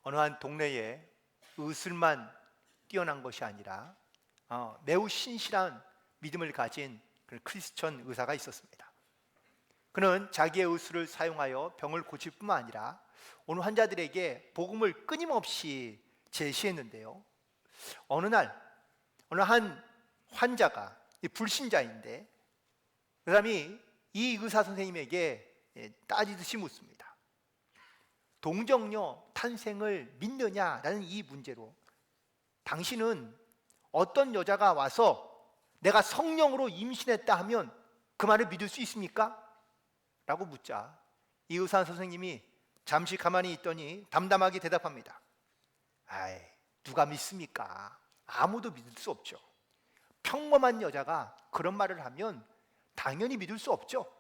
어느 한 동네에 의술만 뛰어난 것이 아니라 매우 신실한 믿음을 가진 그런 크리스천 의사가 있었습니다. 그는 자기의 의술을 사용하여 병을 고칠 뿐만 아니라 오는 환자들에게 복음을 끊임없이 제시했는데요, 어느 한 환자가 불신자인데 그 사람이 이 의사 선생님에게 따지듯이 묻습니다. 동정녀 탄생을 믿느냐라는 이 문제로 당신은 어떤 여자가 와서 내가 성령으로 임신했다 하면 그 말을 믿을 수 있습니까? 라고 묻자 이 의사 선생님이 잠시 가만히 있더니 담담하게 대답합니다. 아이, 누가 믿습니까? 아무도 믿을 수 없죠. 평범한 여자가 그런 말을 하면 당연히 믿을 수 없죠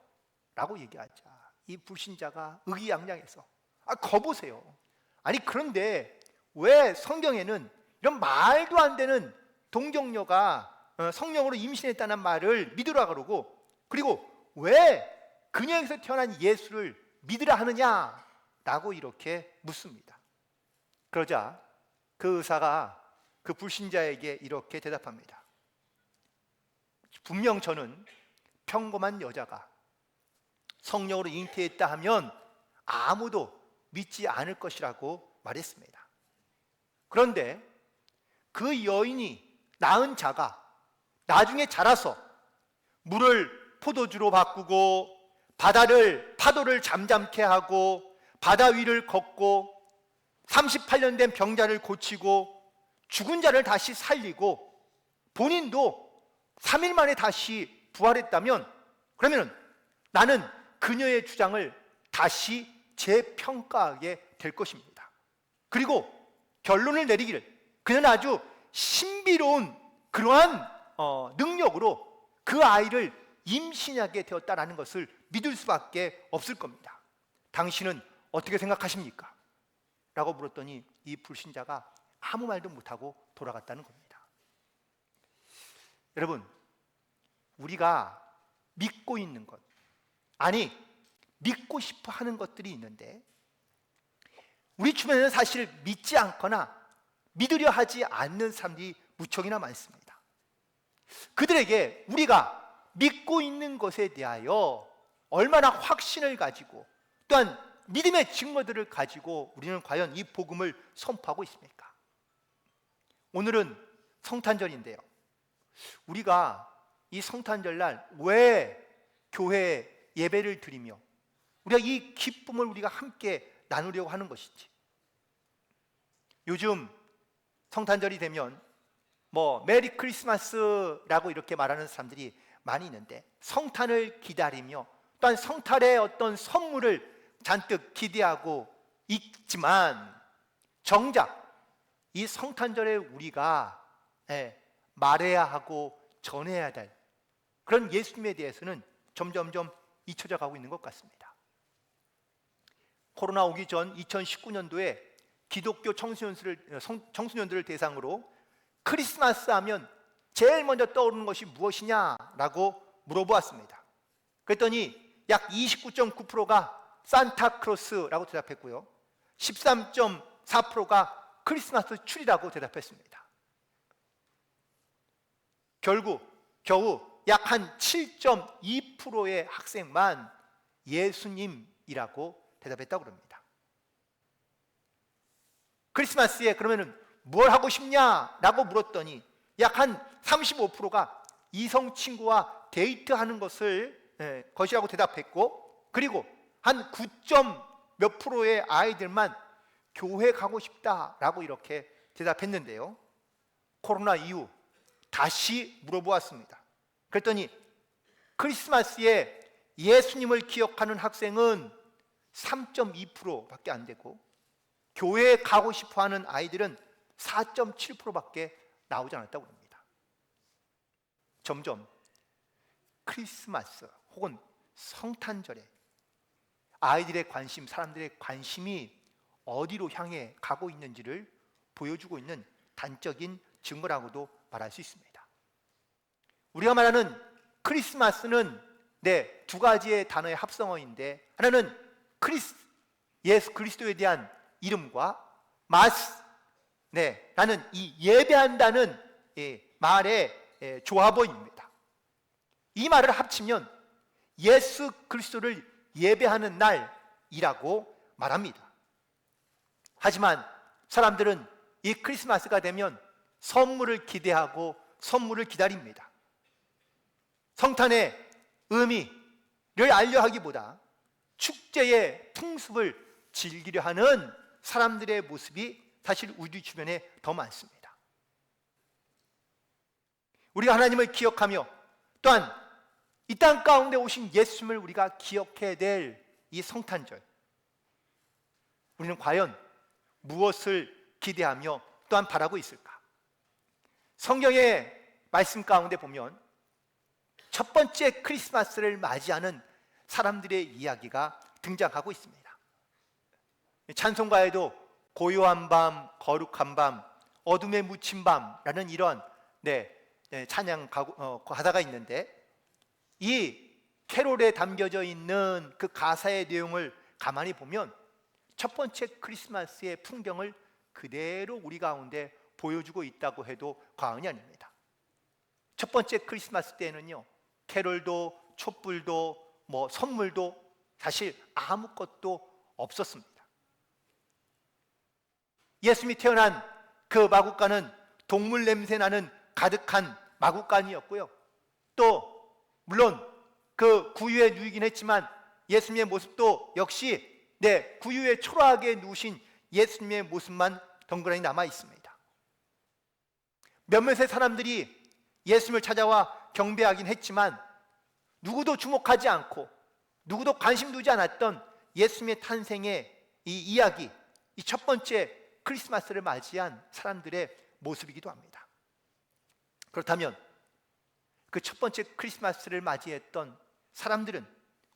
라고 얘기하자 이 불신자가 의기양양해서 거보세요. 아니 그런데 왜 성경에는 이런 말도 안 되는 동정녀가 성령으로 임신했다는 말을 믿으라 그러고, 그리고 왜 그녀에게서 태어난 예수를 믿으라 하느냐라고 이렇게 묻습니다. 그러자 그 의사가 그 불신자에게 이렇게 대답합니다. 분명 저는 평범한 여자가 성령으로 잉태했다 하면 아무도 믿지 않을 것이라고 말했습니다. 그런데 그 여인이 낳은 자가 나중에 자라서 물을 포도주로 바꾸고 파도를 잠잠케 하고 바다 위를 걷고 38년 된 병자를 고치고 죽은 자를 다시 살리고 본인도 3일 만에 다시 부활했다면, 그러면 나는 그녀의 주장을 다시 재평가하게 될 것입니다. 그리고 결론을 내리기를 그녀는 아주 신비로운 그러한 능력으로 그 아이를 임신하게 되었다는 것을 믿을 수밖에 없을 겁니다. 당신은 어떻게 생각하십니까? 라고 물었더니 이 불신자가 아무 말도 못하고 돌아갔다는 겁니다. 여러분, 우리가 믿고 있는 것, 아니 믿고 싶어 하는 것들이 있는데 우리 주변에는 사실 믿지 않거나 믿으려 하지 않는 사람들이 무척이나 많습니다. 그들에게 우리가 믿고 있는 것에 대하여 얼마나 확신을 가지고 또한 믿음의 증거들을 가지고 우리는 과연 이 복음을 선포하고 있습니까? 오늘은 성탄절인데요, 우리가 이 성탄절날 왜 교회에 예배를 드리며 우리가 이 기쁨을 우리가 함께 나누려고 하는 것인지. 요즘 성탄절이 되면 메리 크리스마스라고 이렇게 말하는 사람들이 많이 있는데 성탄을 기다리며 또한 성탄의 어떤 선물을 잔뜩 기대하고 있지만 정작 이 성탄절에 우리가 말해야 하고 전해야 될 그런 예수님에 대해서는 점점점 잊혀져 가고 있는 것 같습니다. 코로나 오기 전 2019년도에 기독교 청소년들을 대상으로 크리스마스 하면 제일 먼저 떠오르는 것이 무엇이냐라고 물어보았습니다. 그랬더니 약 29.9%가 산타크로스라고 대답했고요, 13.4%가 크리스마스 추리라고 대답했습니다. 겨우 약 한 7.2%의 학생만 예수님이라고 대답했다고 합니다. 크리스마스에 그러면은 뭘 하고 싶냐라고 물었더니 약 한 35%가 이성 친구와 데이트하는 것이라고 대답했고, 그리고 한 9몇 %의 아이들만 교회 가고 싶다라고 이렇게 대답했는데요, 코로나 이후 다시 물어보았습니다. 그랬더니 크리스마스에 예수님을 기억하는 학생은 3.2%밖에 안 되고 교회에 가고 싶어하는 아이들은 4.7%밖에 나오지 않았다고 합니다. 점점 크리스마스 혹은 성탄절에 아이들의 관심, 사람들의 관심이 어디로 향해 가고 있는지를 보여주고 있는 단적인 증거라고도 말할 수 있습니다. 우리가 말하는 크리스마스는 두 가지의 단어의 합성어인데, 하나는 예수 그리스도에 대한 이름과 마스, 라는 이 예배한다는 말의 조합어입니다. 이 말을 합치면 예수 그리스도를 예배하는 날이라고 말합니다. 하지만 사람들은 이 크리스마스가 되면 선물을 기대하고 선물을 기다립니다. 성탄의 의미를 알려 하기보다 축제의 풍습을 즐기려 하는 사람들의 모습이 사실 우리 주변에 더 많습니다. 우리가 하나님을 기억하며 또한 이 땅 가운데 오신 예수님을 우리가 기억해야 될 이 성탄절, 우리는 과연 무엇을 기대하며 또한 바라고 있을까? 성경의 말씀 가운데 보면 첫 번째 크리스마스를 맞이하는 사람들의 이야기가 등장하고 있습니다. 찬송가에도 고요한 밤, 거룩한 밤, 어둠에 묻힌 밤라는 이런 찬양 가사가 있는데, 이 캐롤에 담겨져 있는 그 가사의 내용을 가만히 보면 첫 번째 크리스마스의 풍경을 그대로 우리 가운데 보여주고 있다고 해도 과언이 아닙니다. 첫 번째 크리스마스 때는요, 캐롤도 촛불도 선물도 사실 아무것도 없었습니다. 예수님이 태어난 그 마구간은 동물 냄새 나는 가득한 마구간이었고요, 또 물론 그 구유에 누이긴 했지만 예수님의 모습도 역시 구유에 초라하게 누우신 예수님의 모습만 덩그러니 남아 있습니다. 몇몇의 사람들이 예수님을 찾아와 경배하긴 했지만 누구도 주목하지 않고 누구도 관심 두지 않았던 예수님의 탄생의 이 이야기, 이 첫 번째 크리스마스를 맞이한 사람들의 모습이기도 합니다. 그렇다면 그 첫 번째 크리스마스를 맞이했던 사람들은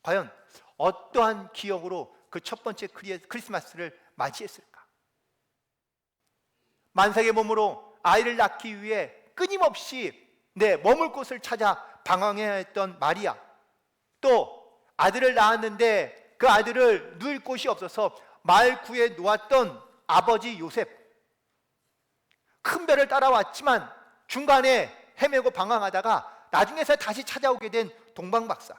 과연 어떠한 기억으로 그 첫 번째 크리스마스를 맞이했을까? 만삭의 몸으로 아이를 낳기 위해 끊임없이 머물 곳을 찾아 방황해야 했던 마리아, 또 아들을 낳았는데 그 아들을 누일 곳이 없어서 마을 구에 놓았던 아버지 요셉, 큰 별을 따라왔지만 중간에 헤매고 방황하다가 나중에서 다시 찾아오게 된 동방박사,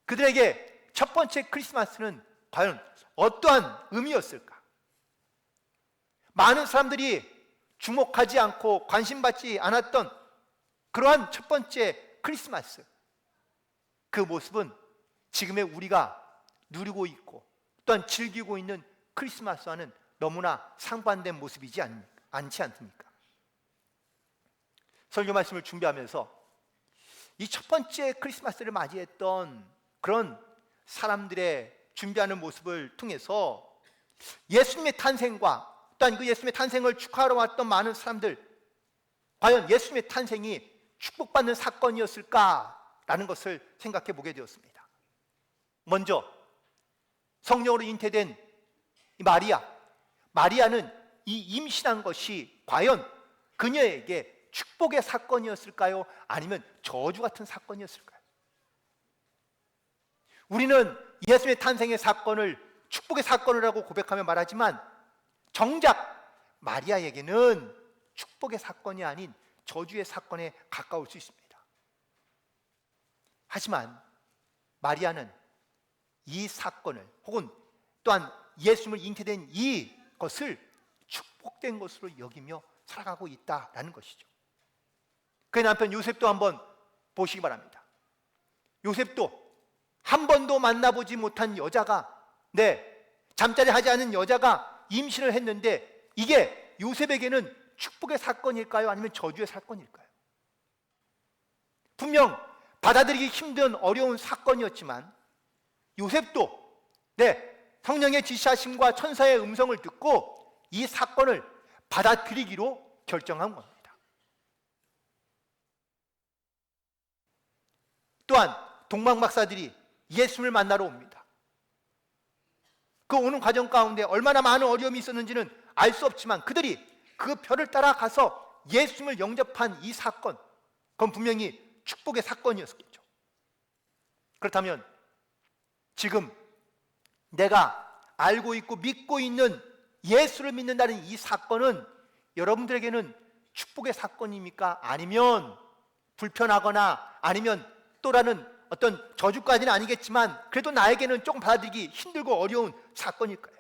그들에게 첫 번째 크리스마스는 과연 어떠한 의미였을까? 많은 사람들이 주목하지 않고 관심받지 않았던 그러한 첫 번째 크리스마스, 그 모습은 지금의 우리가 누리고 있고 또한 즐기고 있는 크리스마스와는 너무나 상반된 모습이지 않지 않습니까? 설교 말씀을 준비하면서 이 첫 번째 크리스마스를 맞이했던 그런 사람들의 준비하는 모습을 통해서 예수님의 탄생과 또한 그 예수님의 탄생을 축하하러 왔던 많은 사람들, 과연 예수님의 탄생이 축복받는 사건이었을까라는 것을 생각해 보게 되었습니다. 먼저 성령으로 잉태된 이 마리아는 이 임신한 것이 과연 그녀에게 축복의 사건이었을까요? 아니면 저주 같은 사건이었을까요? 우리는 예수님의 탄생의 사건을 축복의 사건이라고 고백하며 말하지만 정작 마리아에게는 축복의 사건이 아닌 저주의 사건에 가까울 수 있습니다. 하지만 마리아는 이 사건을 혹은 또한 예수님을 잉태된 이것을 축복된 것으로 여기며 살아가고 있다라는 것이죠. 그의 남편 요셉도 한번 보시기 바랍니다. 요셉도 한 번도 만나보지 못한 여자가, 잠자리 하지 않은 여자가 임신을 했는데 이게 요셉에게는 축복의 사건일까요? 아니면 저주의 사건일까요? 분명 받아들이기 힘든 어려운 사건이었지만 요셉도 성령의 지시하심과 천사의 음성을 듣고 이 사건을 받아들이기로 결정한 겁니다. 또한 동방박사들이 예수님을 만나러 옵니다. 그 오는 과정 가운데 얼마나 많은 어려움이 있었는지는 알 수 없지만 그들이 그 별을 따라가서 예수님을 영접한 이 사건, 그건 분명히 축복의 사건이었겠죠. 그렇다면 지금 내가 알고 있고 믿고 있는 예수를 믿는다는 이 사건은 여러분들에게는 축복의 사건입니까? 아니면 불편하거나 아니면 또라는 어떤 저주까지는 아니겠지만 그래도 나에게는 조금 받아들이기 힘들고 어려운 사건일까요?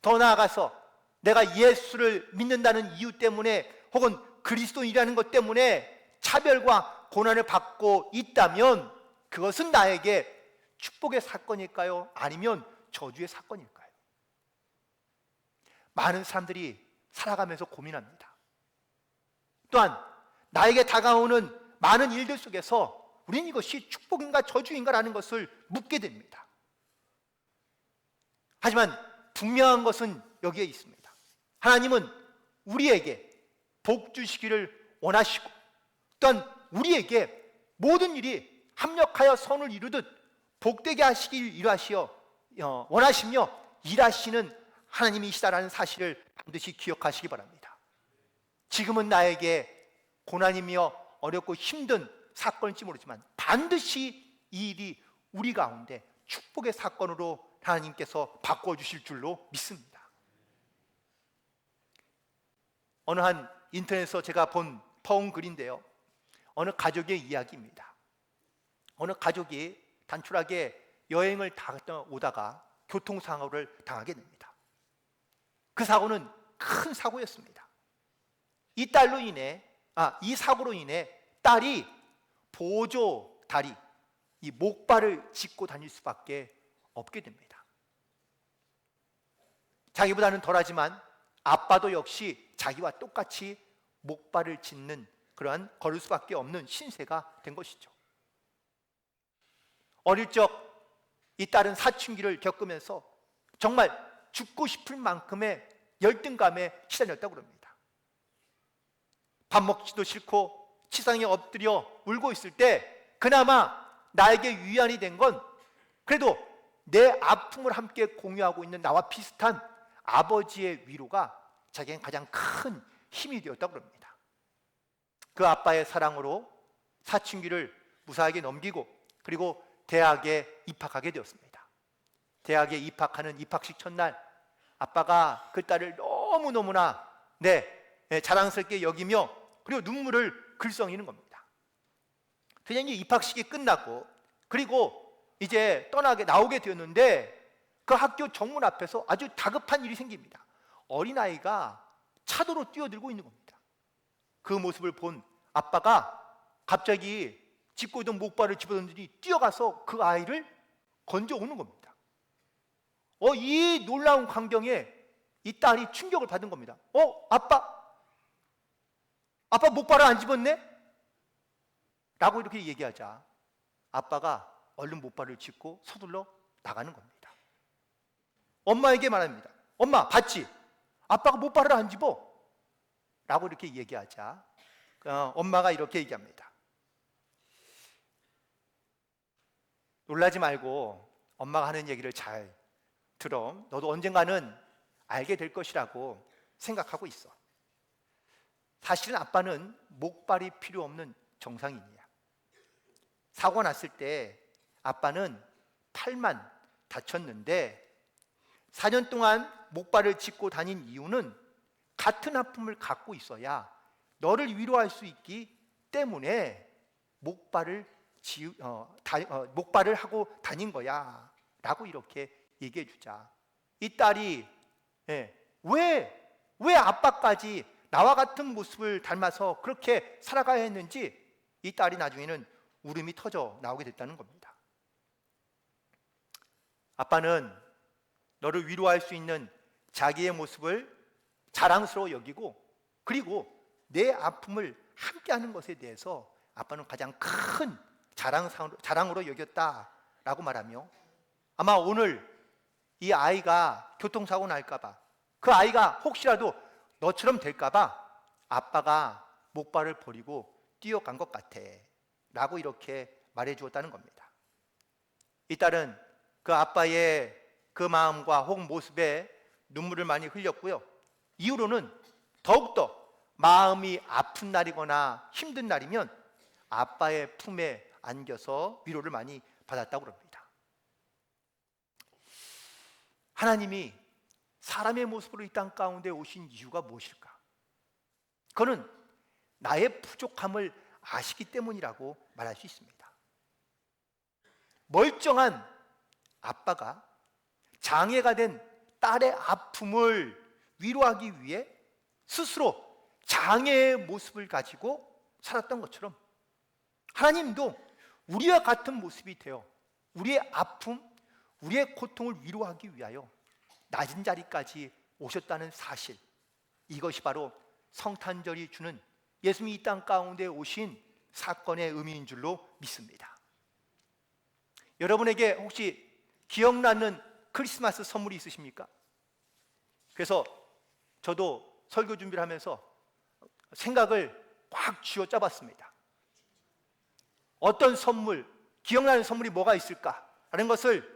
더 나아가서 내가 예수를 믿는다는 이유 때문에 혹은 그리스도인이라는 것 때문에 차별과 고난을 받고 있다면 그것은 나에게 축복의 사건일까요? 아니면 저주의 사건일까요? 많은 사람들이 살아가면서 고민합니다. 또한 나에게 다가오는 많은 일들 속에서 우리는 이것이 축복인가 저주인가라는 것을 묻게 됩니다. 하지만 분명한 것은 여기에 있습니다. 하나님은 우리에게 복 주시기를 원하시고 또한 우리에게 모든 일이 합력하여 선을 이루듯 복되게 하시길 원하시며 일하시는 하나님이시다라는 사실을 반드시 기억하시기 바랍니다. 지금은 나에게 고난이며 어렵고 힘든 사건일지 모르지만 반드시 이 일이 우리 가운데 축복의 사건으로 하나님께서 바꿔주실 줄로 믿습니다. 어느 한 인터넷에서 제가 본 펑 글인데요, 어느 가족의 이야기입니다. 어느 가족이 단출하게 여행을 오다가 교통사고를 당하게 됩니다. 그 사고는 큰 사고였습니다. 이 사고로 인해 딸이 보조 다리, 이 목발을 짚고 다닐 수밖에 없게 됩니다. 자기보다는 덜하지만 아빠도 역시 자기와 똑같이 목발을 짚는 그러한 걸을 수밖에 없는 신세가 된 것이죠. 어릴 적 이 딸은 사춘기를 겪으면서 정말 죽고 싶을 만큼의 열등감에 시달렸다고 합니다. 밥 먹지도 싫고 치상에 엎드려 울고 있을 때 그나마 나에게 위안이 된 건 그래도 내 아픔을 함께 공유하고 있는 나와 비슷한 아버지의 위로가 자기에겐 가장 큰 힘이 되었다고 합니다. 그 아빠의 사랑으로 사춘기를 무사하게 넘기고 그리고 대학에 입학하게 되었습니다. 대학에 입학하는 입학식 첫날 아빠가 그 딸을 너무너무나 자랑스럽게 여기며 그리고 눈물을 글썽이는 겁니다. 그냥 이제 입학식이 끝났고 그리고 이제 나오게 되었는데 그 학교 정문 앞에서 아주 다급한 일이 생깁니다. 어린아이가 차도로 뛰어들고 있는 겁니다. 그 모습을 본 아빠가 갑자기 짚고 있던 목발을 집어던지니 뛰어가서 그 아이를 건져오는 겁니다. 이 놀라운 광경에 이 딸이 충격을 받은 겁니다. 아빠 목발을 안 집었네? 라고 이렇게 얘기하자 아빠가 얼른 목발을 짚고 서둘러 나가는 겁니다. 엄마에게 말합니다. 엄마 봤지? 아빠가 목발을 안 집어? 라고 이렇게 얘기하자 엄마가 이렇게 얘기합니다. 놀라지 말고 엄마가 하는 얘기를 잘 들어. 너도 언젠가는 알게 될 것이라고 생각하고 있어. 사실은 아빠는 목발이 필요 없는 정상인이야. 사고가 났을 때 아빠는 팔만 다쳤는데 4년 동안 목발을 짚고 다닌 이유는 같은 아픔을 갖고 있어야 너를 위로할 수 있기 때문에 목발을 하고 다닌 거야 라고 이렇게 얘기해 주자 이 딸이 왜 아빠까지 나와 같은 모습을 닮아서 그렇게 살아가야 했는지 이 딸이 나중에는 울음이 터져 나오게 됐다는 겁니다. 아빠는 너를 위로할 수 있는 자기의 모습을 자랑스러워 여기고 그리고 내 아픔을 함께하는 것에 대해서 아빠는 가장 큰 자랑으로 여겼다라고 말하며 아마 오늘 이 아이가 교통사고 날까봐 그 아이가 혹시라도 너처럼 될까봐 아빠가 목발을 버리고 뛰어간 것 같아 라고 이렇게 말해 주었다는 겁니다. 이 딸은 그 아빠의 그 마음과 혹은 모습에 눈물을 많이 흘렸고요. 이후로는 더욱더 마음이 아픈 날이거나 힘든 날이면 아빠의 품에 안겨서 위로를 많이 받았다고 합니다. 하나님이 사람의 모습으로 이 땅 가운데 오신 이유가 무엇일까? 그거는 나의 부족함을 아시기 때문이라고 말할 수 있습니다. 멀쩡한 아빠가 장애가 된 딸의 아픔을 위로하기 위해 스스로 장애의 모습을 가지고 살았던 것처럼 하나님도 우리와 같은 모습이 되어 우리의 아픔, 우리의 고통을 위로하기 위하여 낮은 자리까지 오셨다는 사실, 이것이 바로 성탄절이 주는 예수님이 이 땅 가운데 오신 사건의 의미인 줄로 믿습니다. 여러분에게 혹시 기억나는 크리스마스 선물이 있으십니까? 그래서 저도 설교 준비를 하면서 생각을 꽉 쥐어짜봤습니다. 어떤 선물, 기억나는 선물이 뭐가 있을까라는 것을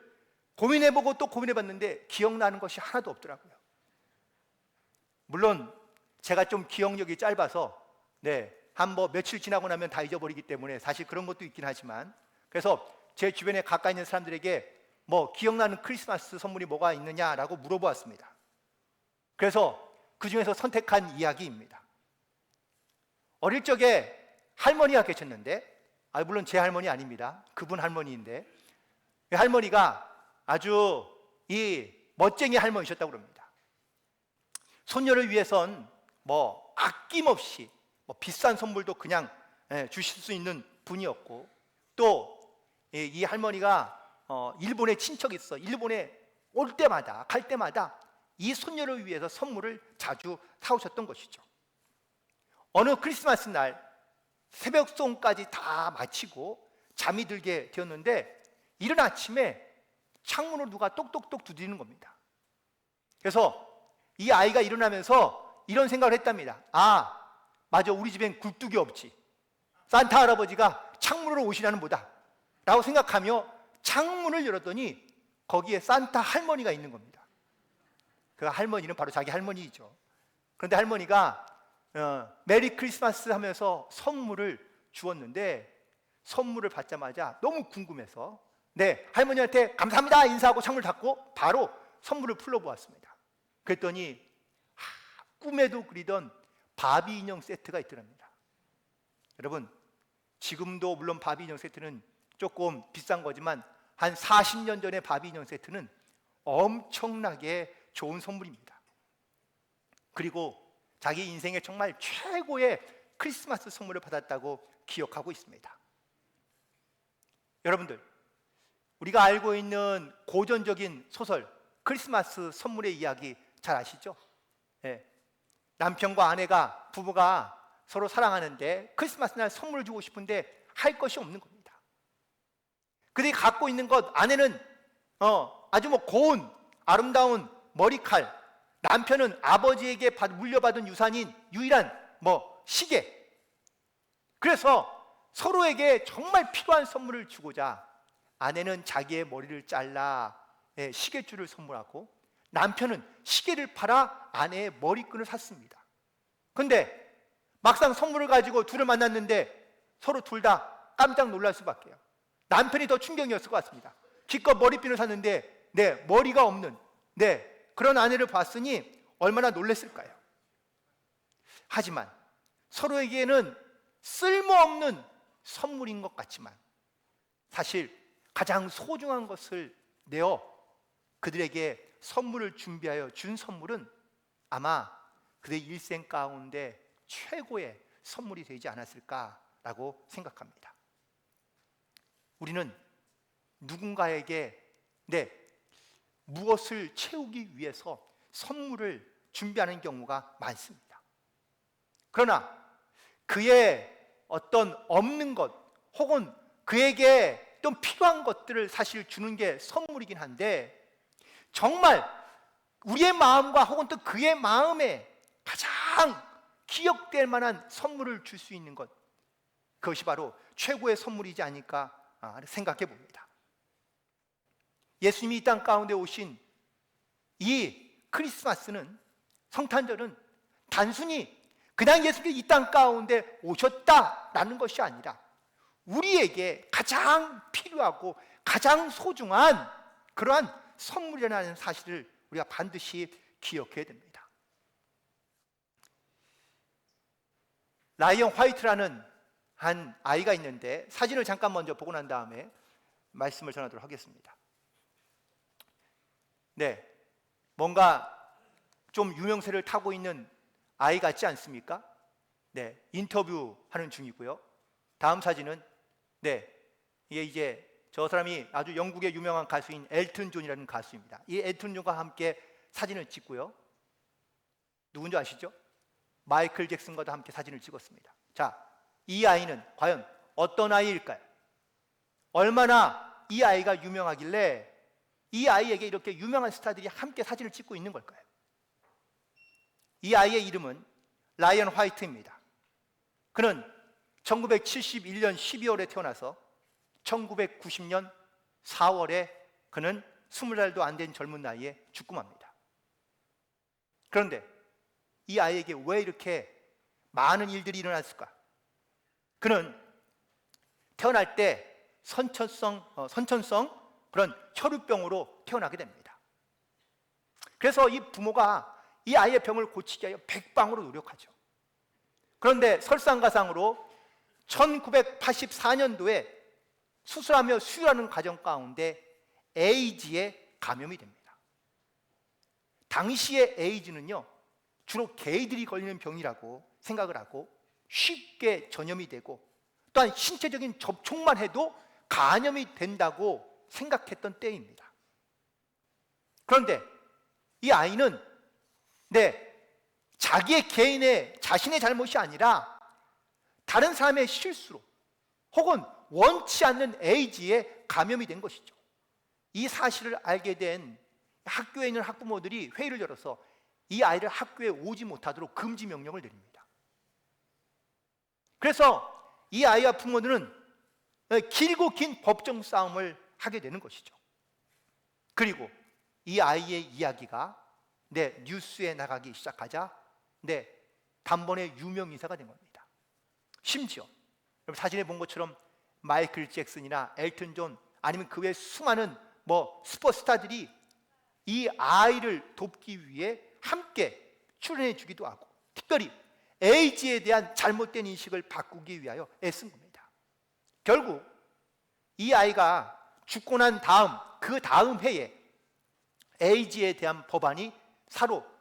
고민해보고 또 고민해봤는데 기억나는 것이 하나도 없더라고요. 물론 제가 좀 기억력이 짧아서 한 며칠 지나고 나면 다 잊어버리기 때문에 사실 그런 것도 있긴 하지만, 그래서 제 주변에 가까이 있는 사람들에게 기억나는 크리스마스 선물이 뭐가 있느냐라고 물어보았습니다. 그래서 그 중에서 선택한 이야기입니다. 어릴 적에 할머니가 계셨는데, 물론 제 할머니 아닙니다. 그분 할머니인데, 할머니가 아주 이 멋쟁이 할머니셨다고 그럽니다. 손녀를 위해선 아낌없이 비싼 선물도 그냥 주실 수 있는 분이었고, 또 이 할머니가 일본에 친척이 있어 일본에 올 때마다 갈 때마다 이 손녀를 위해서 선물을 자주 사오셨던 것이죠. 어느 크리스마스 날 새벽송까지 다 마치고 잠이 들게 되었는데 이른 아침에 창문을 누가 똑똑똑 두드리는 겁니다. 그래서 이 아이가 일어나면서 이런 생각을 했답니다. 맞아, 우리 집엔 굴뚝이 없지. 산타 할아버지가 창문으로 오시라는 보다 라고 생각하며 창문을 열었더니 거기에 산타 할머니가 있는 겁니다. 그 할머니는 바로 자기 할머니이죠. 그런데 할머니가 메리 크리스마스 하면서 선물을 주었는데, 선물을 받자마자 너무 궁금해서 할머니한테 감사합니다 인사하고 창문을 닫고 바로 선물을 풀러보았습니다. 그랬더니 꿈에도 그리던 바비 인형 세트가 있더랍니다. 여러분, 지금도 물론 바비 인형 세트는 조금 비싼 거지만 한 40년 전의 바비 인형 세트는 엄청나게 좋은 선물입니다. 그리고 자기 인생에 정말 최고의 크리스마스 선물을 받았다고 기억하고 있습니다. 여러분들, 우리가 알고 있는 고전적인 소설 크리스마스 선물의 이야기 잘 아시죠? 남편과 아내가, 부부가 서로 사랑하는데 크리스마스 날 선물을 주고 싶은데 할 것이 없는 겁니다. 그들이 갖고 있는 것, 아내는 아주 고운 아름다운 머리칼, 남편은 아버지에게 물려받은 유산인 유일한 시계. 그래서 서로에게 정말 필요한 선물을 주고자 아내는 자기의 머리를 잘라 시계줄을 선물하고, 남편은 시계를 팔아 아내의 머리끈을 샀습니다. 그런데 막상 선물을 가지고 둘을 만났는데 서로 둘 다 깜짝 놀랄 수밖에요. 남편이 더 충격이었을 것 같습니다. 기껏 머리핀을 샀는데 머리가 없는 그런 아내를 봤으니 얼마나 놀랐을까요? 하지만 서로에게는 쓸모없는 선물인 것 같지만 사실 가장 소중한 것을 내어 그들에게 선물을 준비하여 준 선물은 아마 그들의 일생 가운데 최고의 선물이 되지 않았을까라고 생각합니다. 우리는 누군가에게 무엇을 채우기 위해서 선물을 준비하는 경우가 많습니다. 그러나 그의 어떤 없는 것 혹은 그에게 좀 필요한 것들을 사실 주는 게 선물이긴 한데, 정말 우리의 마음과 혹은 또 그의 마음에 가장 기억될 만한 선물을 줄 수 있는 것, 그것이 바로 최고의 선물이지 않을까 생각해 봅니다. 예수님이 이 땅 가운데 오신 이 크리스마스는, 성탄절은 단순히 그냥 예수님이 이 땅 가운데 오셨다라는 것이 아니라 우리에게 가장 필요하고 가장 소중한 그러한 선물이라는 사실을 우리가 반드시 기억해야 됩니다. 라이언 화이트라는 한 아이가 있는데 사진을 잠깐 먼저 보고 난 다음에 말씀을 전하도록 하겠습니다. 네, 뭔가 좀 유명세를 타고 있는 아이 같지 않습니까? 네, 인터뷰하는 중이고요. 다음 사진은 이게 이제 저 사람이 아주 영국의 유명한 가수인 엘튼 존이라는 가수입니다. 이 엘튼 존과 함께 사진을 찍고요. 누군지 아시죠? 마이클 잭슨과도 함께 사진을 찍었습니다. 자, 이 아이는 과연 어떤 아이일까요? 얼마나 이 아이가 유명하길래 이 아이에게 이렇게 유명한 스타들이 함께 사진을 찍고 있는 걸까요? 이 아이의 이름은 라이언 화이트입니다. 그는 1971년 12월에 태어나서 1990년 4월에 그는 20살도 안 된 젊은 나이에 죽고 맙니다. 그런데 이 아이에게 왜 이렇게 많은 일들이 일어났을까? 그는 태어날 때 선천성 그런 혈우병으로 태어나게 됩니다. 그래서 이 부모가 이 아이의 병을 고치기 위하여 백방으로 노력하죠. 그런데 설상가상으로 1984년도에 수술하며 수유하는 과정 가운데 에이즈에 감염이 됩니다. 당시의 에이즈는요, 주로 게이들이 걸리는 병이라고 생각을 하고 쉽게 전염이 되고 또한 신체적인 접촉만 해도 간염이 된다고 생각했던 때입니다. 그런데 이 아이는 자기의 개인의 자신의 잘못이 아니라 다른 사람의 실수로 혹은 원치 않는 에이즈에 감염이 된 것이죠. 이 사실을 알게 된 학교에 있는 학부모들이 회의를 열어서 이 아이를 학교에 오지 못하도록 금지 명령을 내립니다. 그래서 이 아이와 부모들은 길고 긴 법정 싸움을 하게 되는 것이죠. 그리고 이 아이의 이야기가 뉴스에 나가기 시작하자 단번에 유명 인사가 된 겁니다. 심지어 여러분 사진에 본 것처럼 마이클 잭슨이나 엘튼 존 아니면 그 외 수많은 슈퍼스타들이 이 아이를 돕기 위해 함께 출연해 주기도 하고 특별히 에이즈에 대한 잘못된 인식을 바꾸기 위하여 애쓴 겁니다. 결국 이 아이가 죽고 난 그 다음 해에 에이즈에 대한 법안이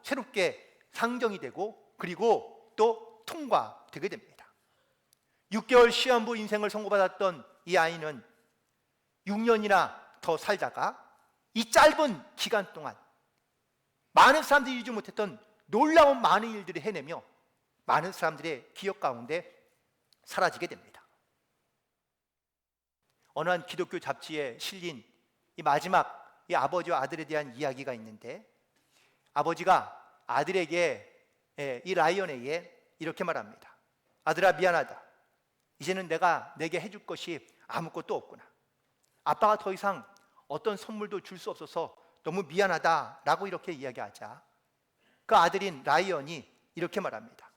새롭게 상정이 되고 그리고 또 통과되게 됩니다. 6개월 시한부 인생을 선고받았던 이 아이는 6년이나 더 살다가 이 짧은 기간 동안 많은 사람들이 이루지 못했던 놀라운 많은 일들을 해내며 많은 사람들의 기억 가운데 사라지게 됩니다. 어느 한 기독교 잡지에 실린 이 마지막 이 아버지와 아들에 대한 이야기가 있는데 아버지가 아들에게 이 라이언에게 이렇게 말합니다. 아들아 미안하다. 이제는 내가 내게 해줄 것이 아무것도 없구나. 아빠가 더 이상 어떤 선물도 줄 수 없어서 너무 미안하다라고 이렇게 이야기하자 그 아들인 라이언이 이렇게 말합니다.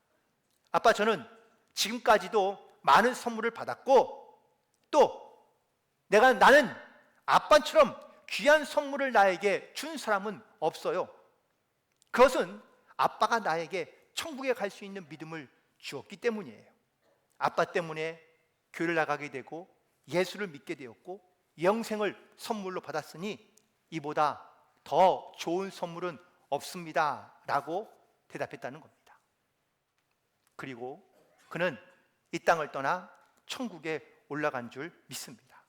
아빠 저는 지금까지도 많은 선물을 받았고 또 나는 아빠처럼 귀한 선물을 나에게 준 사람은 없어요. 그것은 아빠가 나에게 천국에 갈 수 있는 믿음을 주었기 때문이에요. 아빠 때문에 교회를 나가게 되고 예수를 믿게 되었고 영생을 선물로 받았으니 이보다 더 좋은 선물은 없습니다 라고 대답했다는 겁니다. 그리고 그는 이 땅을 떠나 천국에 올라간 줄 믿습니다.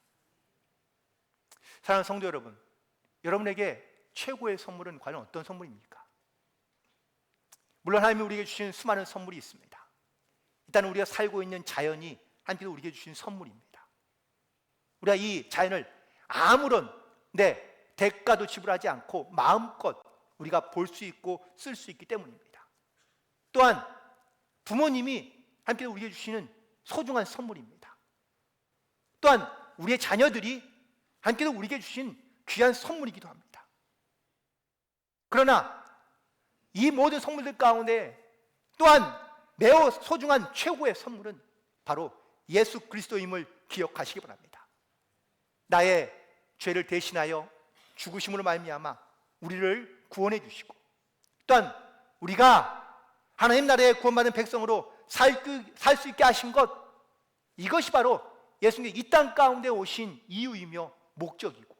사랑하는 성도 여러분, 여러분에게 최고의 선물은 과연 어떤 선물입니까? 물론 하나님이 우리에게 주신 수많은 선물이 있습니다. 일단 우리가 살고 있는 자연이 하나님께서 우리에게 주신 선물입니다. 우리가 이 자연을 아무런 대가도 지불하지 않고 마음껏 우리가 볼 수 있고 쓸 수 있기 때문입니다. 또한 부모님이 하나님께서 우리에게 주시는 소중한 선물입니다. 또한 우리의 자녀들이 하나님께서 우리에게 주신 귀한 선물이기도 합니다. 그러나 이 모든 선물들 가운데 또한 매우 소중한 최고의 선물은 바로 예수 그리스도임을 기억하시기 바랍니다. 나의 죄를 대신하여 죽으심으로 말미암아 우리를 구원해 주시고, 또한 우리가 하나님 나라의 구원받은 백성으로 살 수 있게 하신 것, 이것이 바로 예수님이 이 땅 가운데 오신 이유이며 목적이고,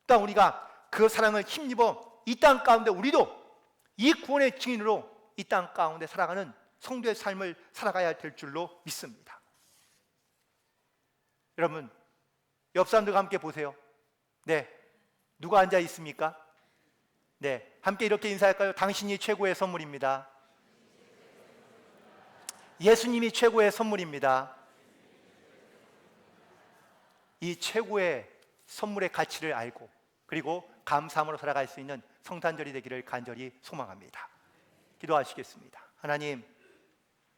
또한 우리가 그 사랑을 힘입어 이 땅 가운데 우리도 이 구원의 증인으로 이 땅 가운데 살아가는 성도의 삶을 살아가야 될 줄로 믿습니다. 여러분, 옆 사람들과 함께 보세요. 네, 누가 앉아 있습니까? 네, 함께 이렇게 인사할까요? 당신이 최고의 선물입니다. 예수님이 최고의 선물입니다. 이 최고의 선물의 가치를 알고, 그리고 감사함으로 살아갈 수 있는 성탄절이 되기를 간절히 소망합니다. 기도하시겠습니다. 하나님,